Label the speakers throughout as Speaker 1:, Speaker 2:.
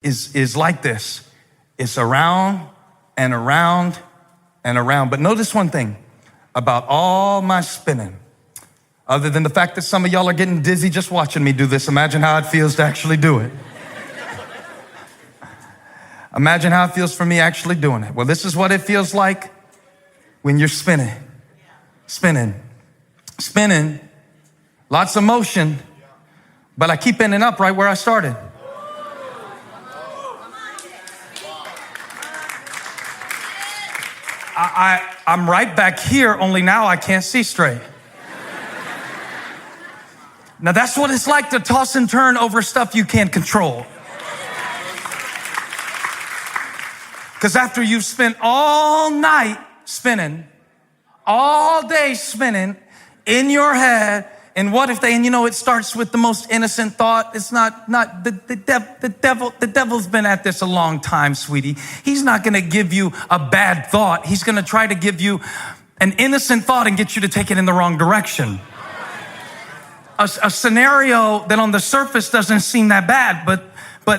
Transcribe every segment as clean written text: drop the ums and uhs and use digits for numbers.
Speaker 1: is like this. It's around and around and around. But notice one thing about all my spinning, other than the fact that some of y'all are getting dizzy just watching me do this. Imagine how it feels to actually do it. Imagine how it feels for me actually doing it. Well, this is what it feels like when you're spinning, lots of motion, but I keep ending up right where I started. I'm right back here, only now I can't see straight. Now that's what it's like to toss and turn over stuff you can't control. Because after you've spent all night spinning, all day spinning in your head, and what if and it starts with the most innocent thought. It's not the devil's been at this a long time, sweetie. He's not going to give you a bad thought. He's going to try to give you an innocent thought and get you to take it in the wrong direction. A scenario that on the surface doesn't seem that bad, but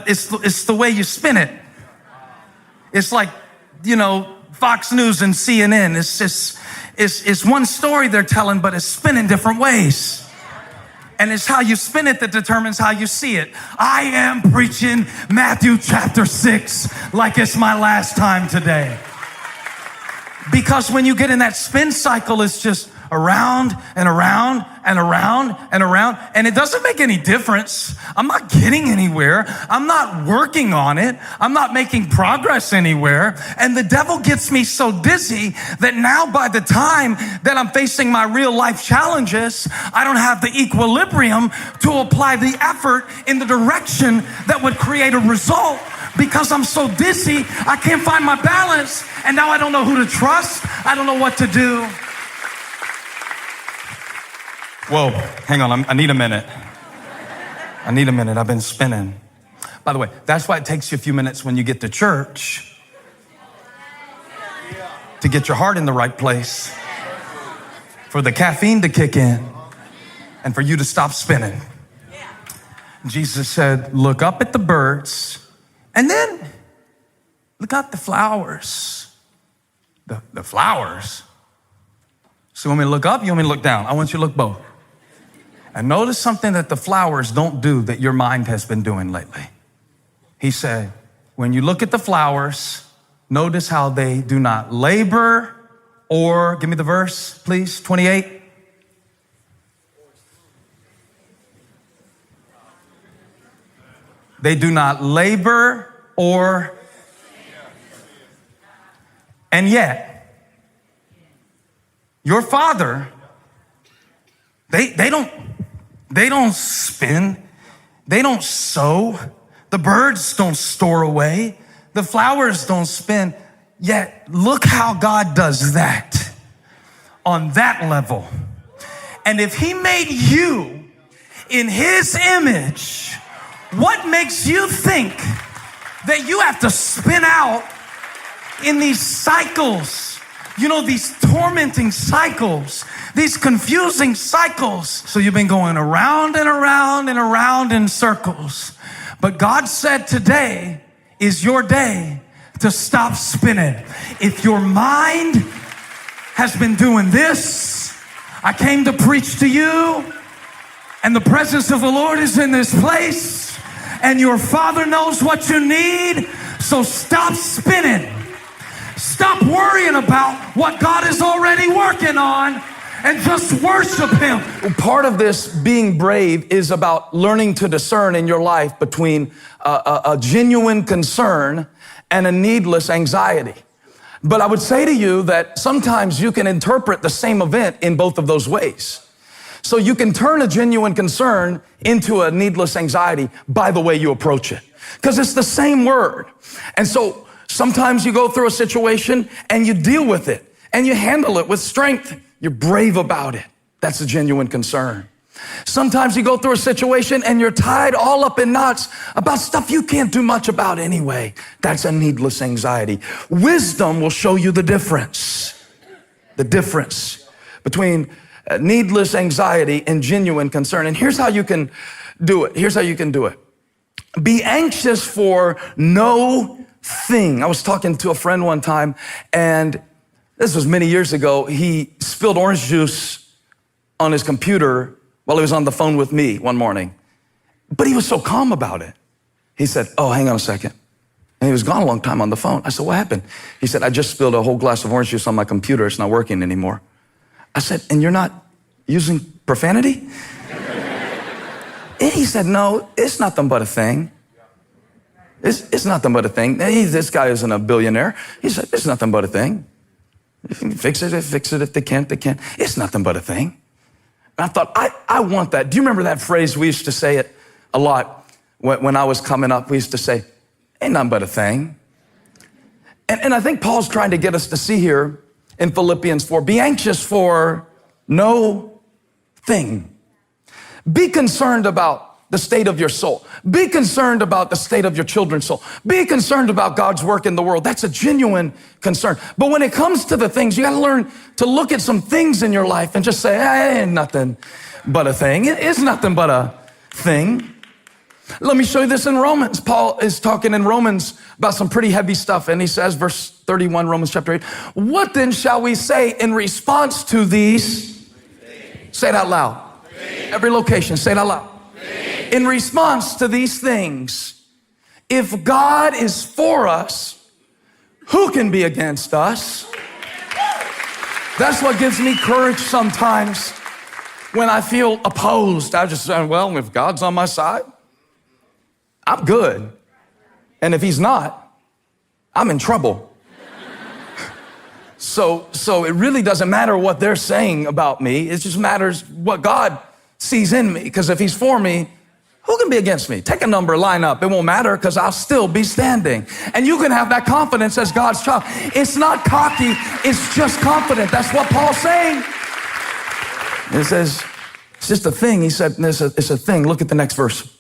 Speaker 1: it's the way you spin it. It's like, Fox News and CNN. It's one story they're telling, but it's spinning different ways. And it's how you spin it that determines how you see it. I am preaching Matthew chapter 6 like it's my last time today. Because when you get in that spin cycle, it's just around and around and around and around. And it doesn't make any difference. I'm not getting anywhere. I'm not working on it. I'm not making progress anywhere. And the devil gets me so dizzy that now by the time that I'm facing my real life challenges, I don't have the equilibrium to apply the effort in the direction that would create a result. Because I'm so dizzy, I can't find my balance. And now I don't know who to trust. I don't know what to do. Whoa, hang on, I need a minute. I've been spinning. By the way, that's why it takes you a few minutes when you get to church to get your heart in the right place, for the caffeine to kick in, and for you to stop spinning. Jesus said, look up at the birds, and then look at the flowers. The flowers? So you want me to look up? You want me to look down? I want you to look both. And notice something that the flowers don't do that your mind has been doing lately. He said, when you look at the flowers, notice how they do not labor or, give me the verse, please, 28. They do not labor or, and yet, your Father, they don't spin. They don't sow. The birds don't store away. The flowers don't spin. Yet look how God does that on that level. And if he made you in his image, what makes you think that you have to spin out in these cycles? These tormenting cycles, these confusing cycles. So you've been going around and around and around in circles. But God said today is your day to stop spinning. If your mind has been doing this, I came to preach to you, and the presence of the Lord is in this place, and your Father knows what you need. So stop spinning. Stop worrying about what God is already working on and just worship him. Part of this being brave is about learning to discern in your life between a genuine concern and a needless anxiety. But I would say to you that sometimes you can interpret the same event in both of those ways. So you can turn a genuine concern into a needless anxiety by the way you approach it, because it's the same word. And so sometimes you go through a situation and you deal with it and you handle it with strength. You're brave about it. That's a genuine concern. Sometimes you go through a situation and you're tied all up in knots about stuff you can't do much about anyway. That's a needless anxiety. Wisdom will show you the difference between needless anxiety and genuine concern. And here's how you can do it.
Speaker 2: Be anxious for no thing. I was talking to a friend one time, and this was many years ago. He spilled orange juice on his computer while he was on the phone with me one morning. But he was so calm about it. He said, oh, hang on a second. And he was gone a long time on the phone. I said, what happened? He said, I just spilled a whole glass of orange juice on my computer. It's not working anymore. I said, and you're not using profanity? And he said, no, it's nothing but a thing. It's nothing but a thing. This guy isn't a billionaire. He said, it's nothing but a thing. If you can fix it. If they can't, they can't. It's nothing but a thing. And I thought, I want that. Do you remember that phrase? We used to say it a lot when I was coming up. We used to say, ain't nothing but a thing. And I think Paul's trying to get us to see here in Philippians 4, be anxious for no thing. Be concerned about the state of your soul. Be concerned about the state of your children's soul. Be concerned about God's work in the world. That's a genuine concern. But when it comes to the things, you got to learn to look at some things in your life and just say, it ain't nothing but a thing. It's nothing but a thing. Let me show you this in Romans. Paul is talking in Romans about some pretty heavy stuff. And he says, verse 31, Romans chapter 8, what then shall we say in response to these? Say it out loud. Every location, say it out loud. In response to these things, if God is for us, who can be against us? That's what gives me courage sometimes when I feel opposed. I just say, well, if God's on my side, I'm good. And if he's not, I'm in trouble. So it really doesn't matter what they're saying about me. It just matters what God sees in me. Because if he's for me, who can be against me? Take a number, line up. It won't matter because I'll still be standing. And you can have that confidence as God's child. It's not cocky. It's just confident. That's what Paul's saying. It says, it's just a thing. He said, it's a thing. Look at the next verse.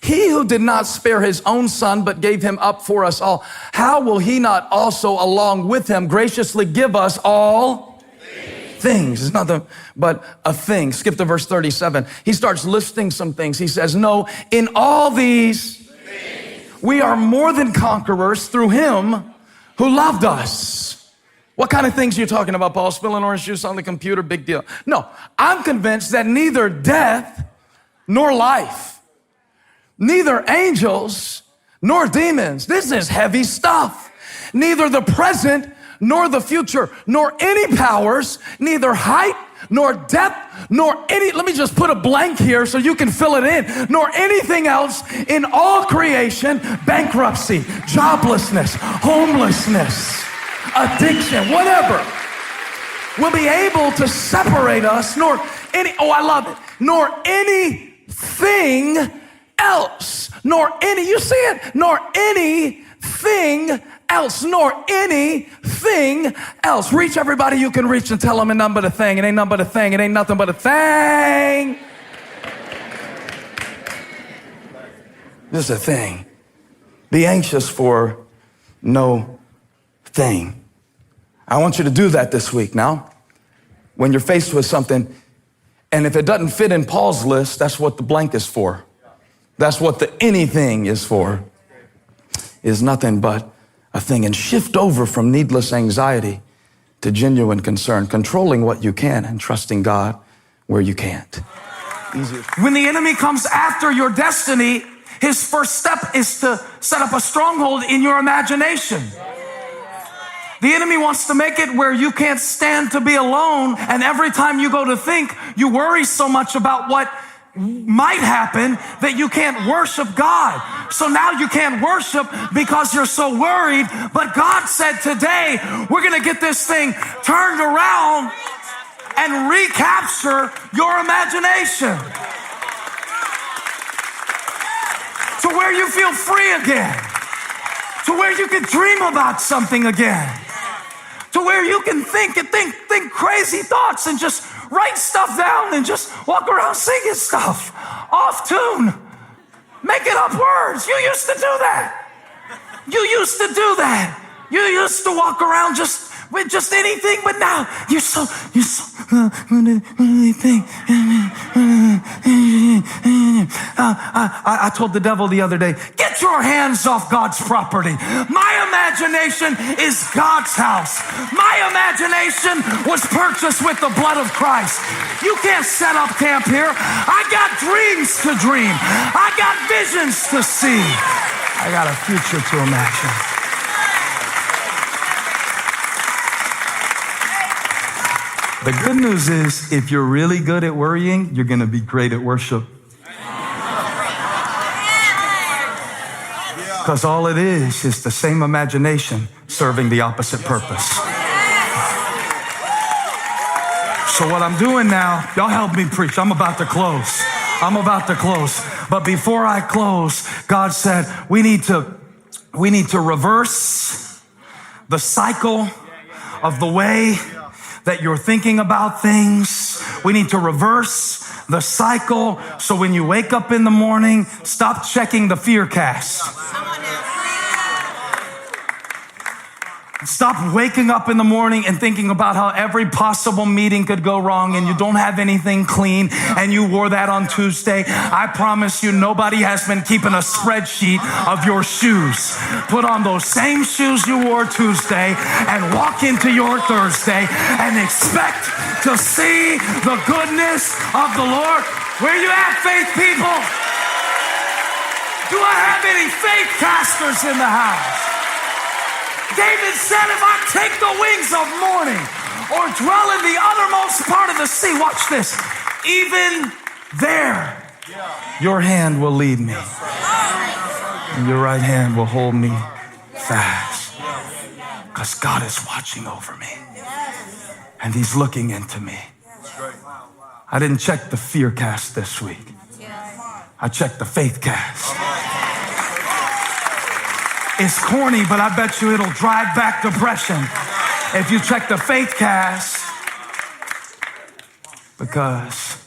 Speaker 2: He who did not spare his own son, but gave him up for us all, how will he not also along with him graciously give us all things? It's nothing but a thing. Skip to verse 37. He starts listing some things. He says, no, in all these we are more than conquerors through him who loved us. What kind of things are you talking about, Paul? Spilling orange juice on the computer? Big deal. No, I'm convinced that neither death nor life, neither angels nor demons. This is heavy stuff. Neither the present nor the future, nor any powers, neither height nor depth, nor any, let me just put a blank here so you can fill it in, nor anything else in all creation, bankruptcy, joblessness, homelessness, addiction, whatever, will be able to separate us, nor any, oh, I love it, nor anything else, nor any, you see it, nor anything else, nor anything else. Reach everybody you can reach and tell them it ain't nothing but a thing. It ain't nothing but a thing. It ain't nothing but a thing. This is a thing. Be anxious for no thing. I want you to do that this week now. When you're faced with something, and if it doesn't fit in Paul's list, that's what the blank is for. That's what the anything is for. Is nothing but a thing. And shift over from needless anxiety to genuine concern, controlling what you can and trusting God where you can't. Easier.
Speaker 1: When the enemy comes after your destiny, his first step is to set up a stronghold in your imagination. The enemy wants to make it where you can't stand to be alone, and every time you go to think, you worry so much about what might happen that you can't worship God. So now you can't worship because you're so worried. But God said today, we're going to get this thing turned around and recapture your imagination to where you feel free again, to where you can dream about something again, to where you can think crazy thoughts and just write stuff down and just walk around singing stuff off tune, making up words. You used to do that. You used to do that. You used to walk around just with just anything, but now you're so anything. I told the devil the other day, get your hands off God's property. My imagination is God's house. My imagination was purchased with the blood of Christ. You can't set up camp here. I got dreams to dream. I got visions to see. I got a future to imagine. The good news is, if you're really good at worrying, you're going to be great at worship. Because all it is the same imagination serving the opposite purpose. So what I'm doing now, y'all help me preach. I'm about to close. But before I close, God said, we need to reverse the cycle of the way that you're thinking about things. We need to reverse the cycle. So when you wake up in the morning, stop checking the fear cast. Stop waking up in the morning and thinking about how every possible meeting could go wrong and you don't have anything clean and you wore that on Tuesday. I promise you, nobody has been keeping a spreadsheet of your shoes. Put on those same shoes you wore Tuesday and walk into your Thursday and expect to see the goodness of the Lord. Where you at, faith people? Do I have any faith casters in the house? David said, if I take the wings of morning or dwell in the uttermost part of the sea, watch this, even there, your hand will lead me. And your right hand will hold me fast. Because God is watching over me. And he's looking into me. I didn't check the fear cast this week. I checked the faith cast. It's corny, but I bet you it'll drive back depression if you check the faith cast, because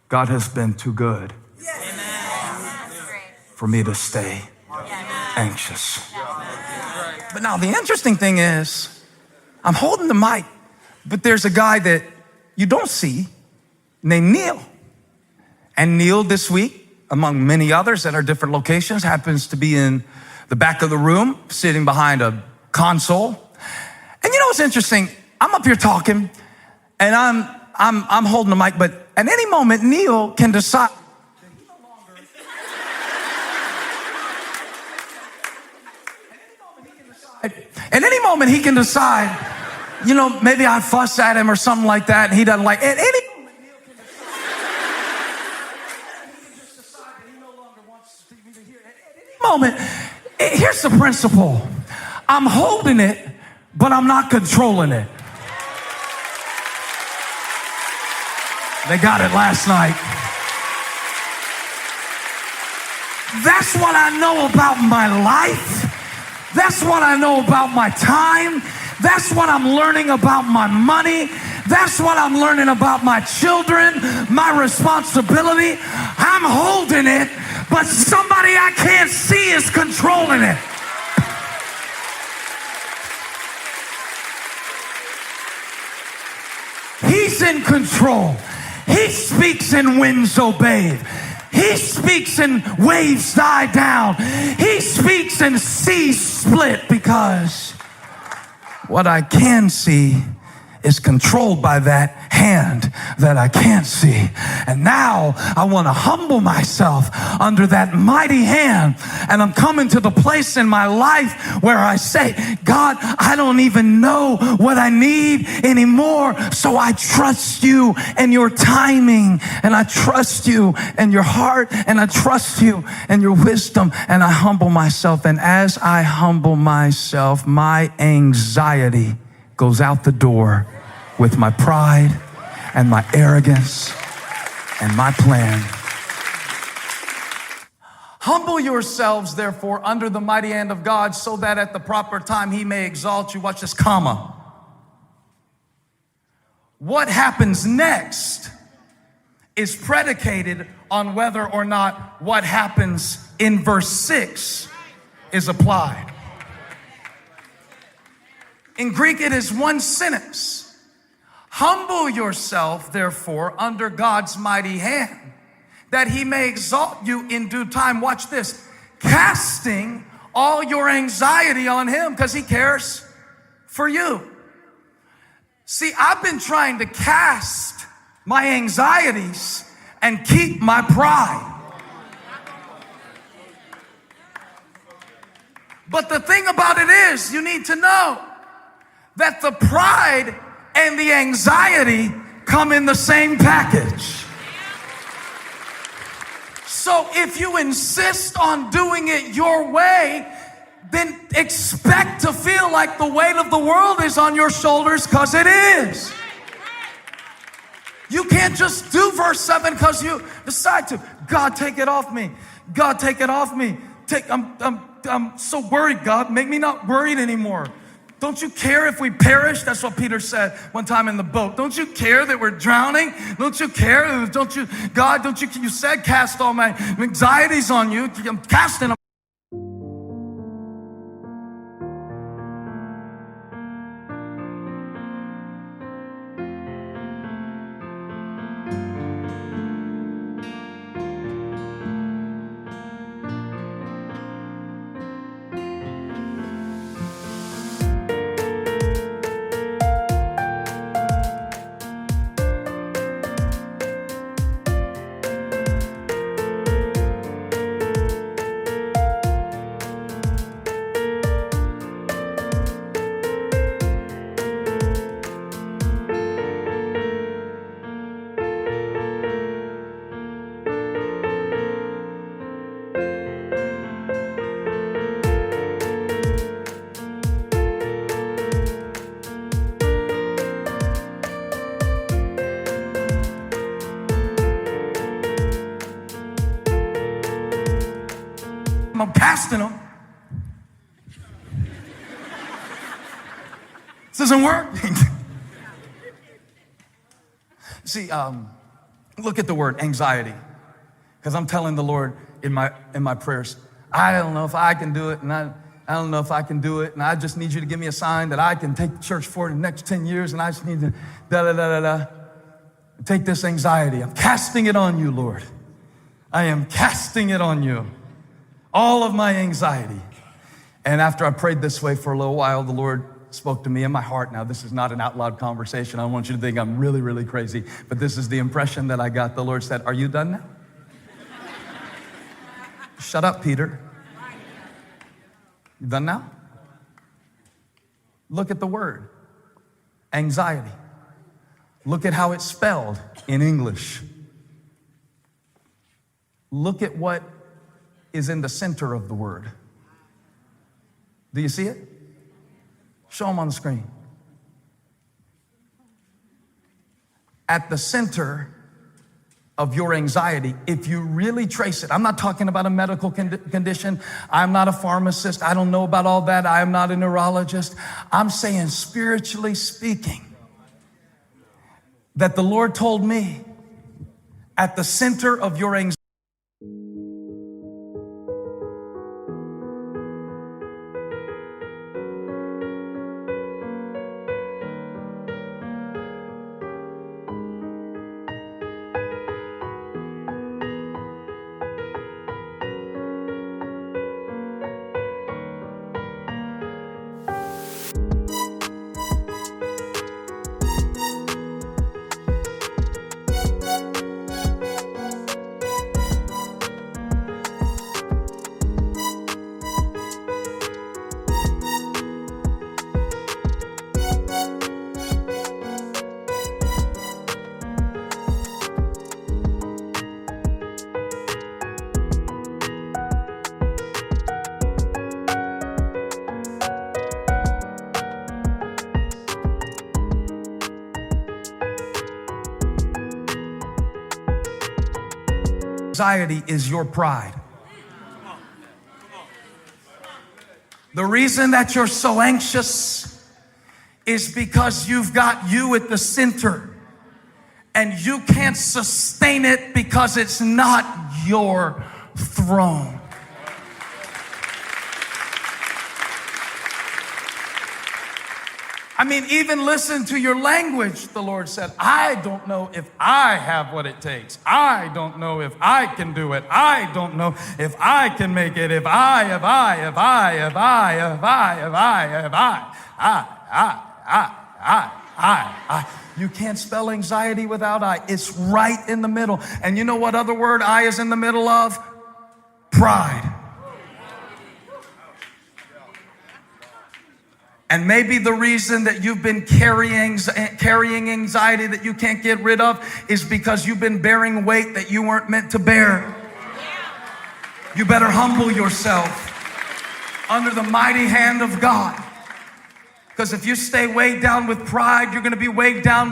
Speaker 1: God has been too good for me to stay anxious. But now the interesting thing is, I'm holding the mic, but there's a guy that you don't see named Neil. And Neil this week, among many others at our different locations, happens to be in the back of the room, sitting behind a console. And you know what's interesting? I'm up here talking, and I'm holding the mic, but at any moment, Neil can decide. At any moment, he can decide, you know, maybe I fuss at him or something like that, and he doesn't like it. At any moment, here's the principle. I'm holding it, but I'm not controlling it. They got it last night. That's what I know about my life. That's what I know about my time. That's what I'm learning about my money. That's what I'm learning about my children, my responsibility. I'm holding it, but somebody I can't see is controlling it. He's in control. He speaks and winds obey. He speaks and waves die down. He speaks and seas split, because what I can see is controlled by that hand that I can't see. And now I want to humble myself under that mighty hand. And I'm coming to the place in my life where I say, God, I don't even know what I need anymore. So I trust you and your timing. And I trust you and your heart. And I trust you and your wisdom. And I humble myself. And as I humble myself, my anxiety goes out the door with my pride and my arrogance and my plan. Humble yourselves, therefore, under the mighty hand of God, so that at the proper time he may exalt you. Watch this, comma. What happens next is predicated on whether or not what happens in verse 6 is applied. In Greek, it is one sentence. Humble yourself, therefore, under God's mighty hand, that he may exalt you in due time. Watch this. Casting all your anxiety on him because he cares for you. See, I've been trying to cast my anxieties and keep my pride. But the thing about it is, you need to know that the pride and the anxiety come in the same package. So if you insist on doing it your way, then expect to feel like the weight of the world is on your shoulders, because it is. You can't just do verse 7 because you decide to. God, take it off me. God, take it off me. I'm so worried, God. Make me not worried anymore. Don't you care if we perish? That's what Peter said one time in the boat. Don't you care that we're drowning? Don't you care? Don't you, God, don't you, you said cast all my anxieties on you. I'm casting them. I'm casting them. This doesn't work. See, look at the word anxiety, because I'm telling the Lord in my prayers, I don't know if I can do it, and I don't know if I can do it, and I just need you to give me a sign that I can take the church forward in the next 10 years, and I just need to take this anxiety. I'm casting it on you, Lord. I am casting it on you. All of my anxiety. And after I prayed this way for a little while, the Lord spoke to me in my heart. Now, this is not an out loud conversation. I don't want you to think I'm really, really crazy, but this is the impression that I got. The Lord said, are you done now? Shut up, Peter. You done now? Look at the word, anxiety. Look at how it's spelled in English. Look at what is in the center of the word. Do you see it? Show them on the screen. At the center of your anxiety, if you really trace it, I'm not talking about a medical condition. I'm not a pharmacist. I don't know about all that. I am not a neurologist. I'm saying, spiritually speaking, that the Lord told me at the center of your anxiety, anxiety is your pride. The reason that you're so anxious is because you've got you at the center and you can't sustain it because it's not your throne. I mean, even listen to your language, the Lord said. I don't know if I have what it takes. I don't know if I can do it. I don't know if I can make it. You can't spell anxiety without I. It's right in the middle. And you know what other word I is in the middle of? Pride. And maybe the reason that you've been carrying anxiety that you can't get rid of is because you've been bearing weight that you weren't meant to bear. You better humble yourself under the mighty hand of God. Because if you stay weighed down with pride, you're going to be weighed down with